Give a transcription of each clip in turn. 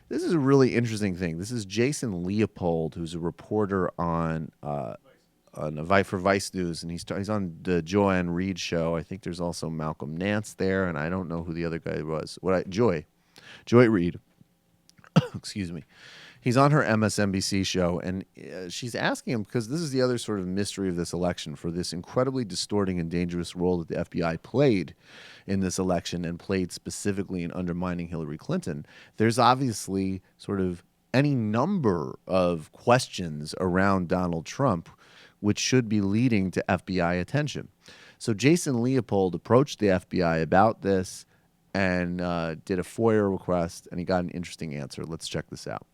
This is a really interesting thing. This is Jason Leopold, who's a reporter on for Vice News, and he's on the Joy Ann Reid show. I think there's also Malcolm Nance there, and I don't know who the other guy was. Joy Reid. Excuse me. He's on her MSNBC show, and she's asking him, because this is the other sort of mystery of this election, for this incredibly distorting and dangerous role that the FBI played in this election and played specifically in undermining Hillary Clinton. There's obviously sort of any number of questions around Donald Trump which should be leading to FBI attention. So Jason Leopold approached the FBI about this and did a FOIA request, and he got an interesting answer. Let's check this out.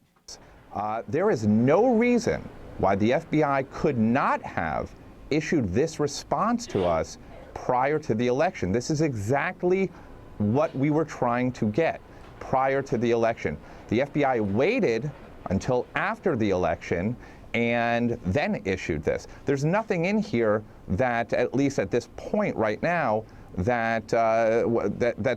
There is no reason why the FBI could not have issued this response to us prior to the election. This is exactly what we were trying to get prior to the election. The FBI waited until after the election and then issued this. There's nothing in here that, at least at this point right now, that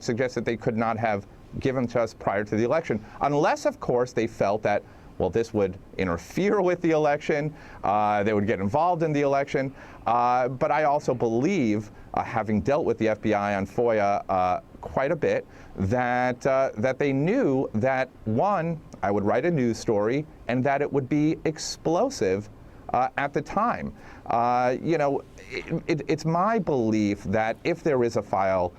suggests that they could not have given to us prior to the election, unless, of course, they felt that, well, this would interfere with the election, they would get involved in the election. But I also believe, having dealt with the FBI on FOIA quite a bit, that they knew that, one, I would write a news story and that it would be explosive at the time. It's my belief that if there is a file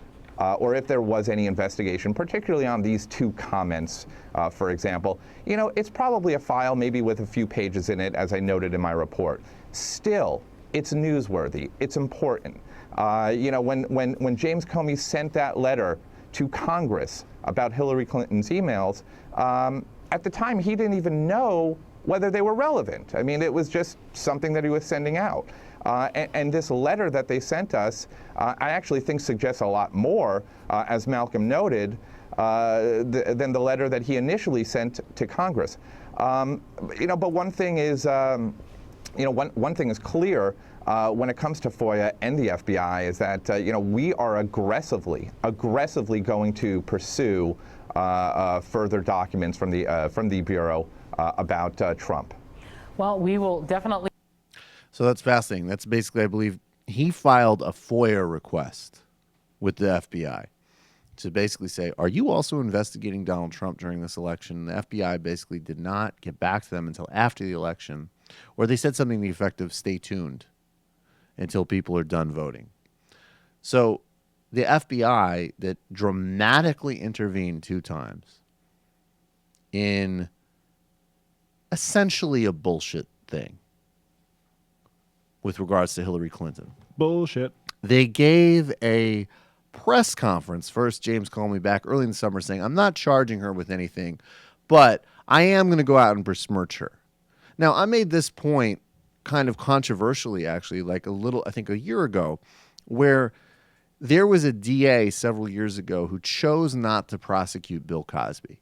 or if there was any investigation, particularly on these two comments, for example, it's probably a file maybe with a few pages in it, as I noted in my report. Still, it's newsworthy. It's important. When James Comey sent that letter to Congress about Hillary Clinton's emails, at the time he didn't even know whether they were relevant. I mean, it was just something that he was sending out. And this letter that they sent us, I actually think suggests a lot more, as Malcolm noted, than the letter that he initially sent to Congress. But one thing is, one thing is clear when it comes to FOIA and the FBI is that we are aggressively going to pursue further documents from the Bureau about Trump. Well, we will definitely. So that's fascinating. That's basically, I believe, he filed a FOIA request with the FBI to basically say, are you also investigating Donald Trump during this election? The FBI basically did not get back to them until after the election, or they said something to the effect of stay tuned until people are done voting. So the FBI that dramatically intervened 2 times in essentially a bullshit thing with regards to Hillary Clinton. Bullshit. They gave a press conference. First, James called me back early in the summer saying, I'm not charging her with anything, but I am going to go out and besmirch her. Now, I made this point kind of controversially, actually, like I think a year ago, where there was a DA several years ago who chose not to prosecute Bill Cosby.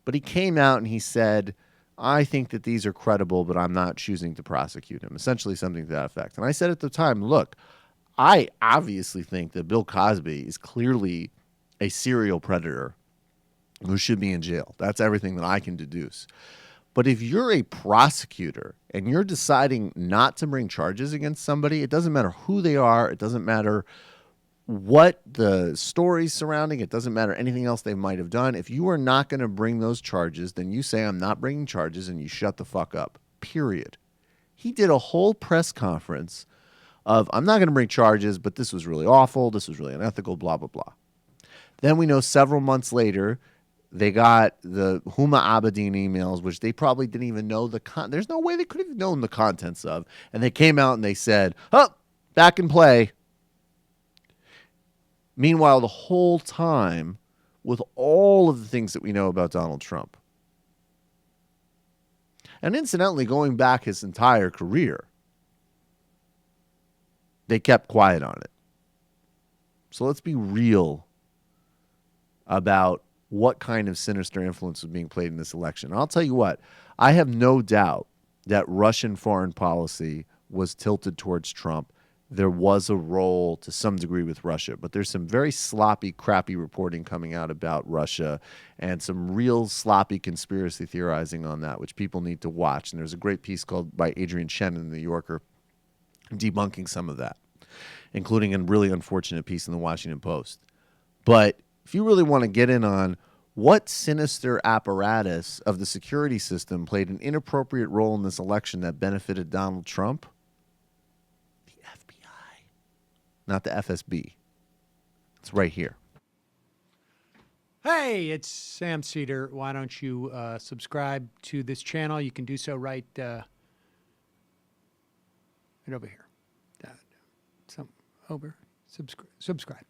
But he came out and he said, I think that these are credible, but I'm not choosing to prosecute him. Essentially something to that effect. And I said at the time, look, I obviously think that Bill Cosby is clearly a serial predator who should be in jail. That's everything that I can deduce. But if you're a prosecutor and you're deciding not to bring charges against somebody, it doesn't matter who they are. It doesn't matter what the stories surrounding it, doesn't matter anything else they might have done. If you are not going to bring those charges, then you say, I'm not bringing charges, and you shut the fuck up, period. He did a whole press conference of, I'm not going to bring charges, but this was really awful, this was really unethical, blah, blah, blah. Then we know several months later, they got the Huma Abedin emails, which they probably didn't even know there's no way they could have known the contents of. And they came out and they said, oh, back in play. Meanwhile, the whole time, with all of the things that we know about Donald Trump, and incidentally, going back his entire career, they kept quiet on it. So let's be real about what kind of sinister influence was being played in this election. And I'll tell you what, I have no doubt that Russian foreign policy was tilted towards Trump. there was a role to some degree with Russia, but there's some very sloppy, crappy reporting coming out about Russia and some real sloppy conspiracy theorizing on that, which people need to watch. And there's a great piece called by Adrian Chen in the New Yorker debunking some of that, including a really unfortunate piece in the Washington Post. But if you really want to get in on what sinister apparatus of the security system played an inappropriate role in this election that benefited Donald Trump, the FBI, not the FSB. It's right here. Hey, it's Sam Seder. Why don't you subscribe to this channel? You can do so right over here. Subscribe.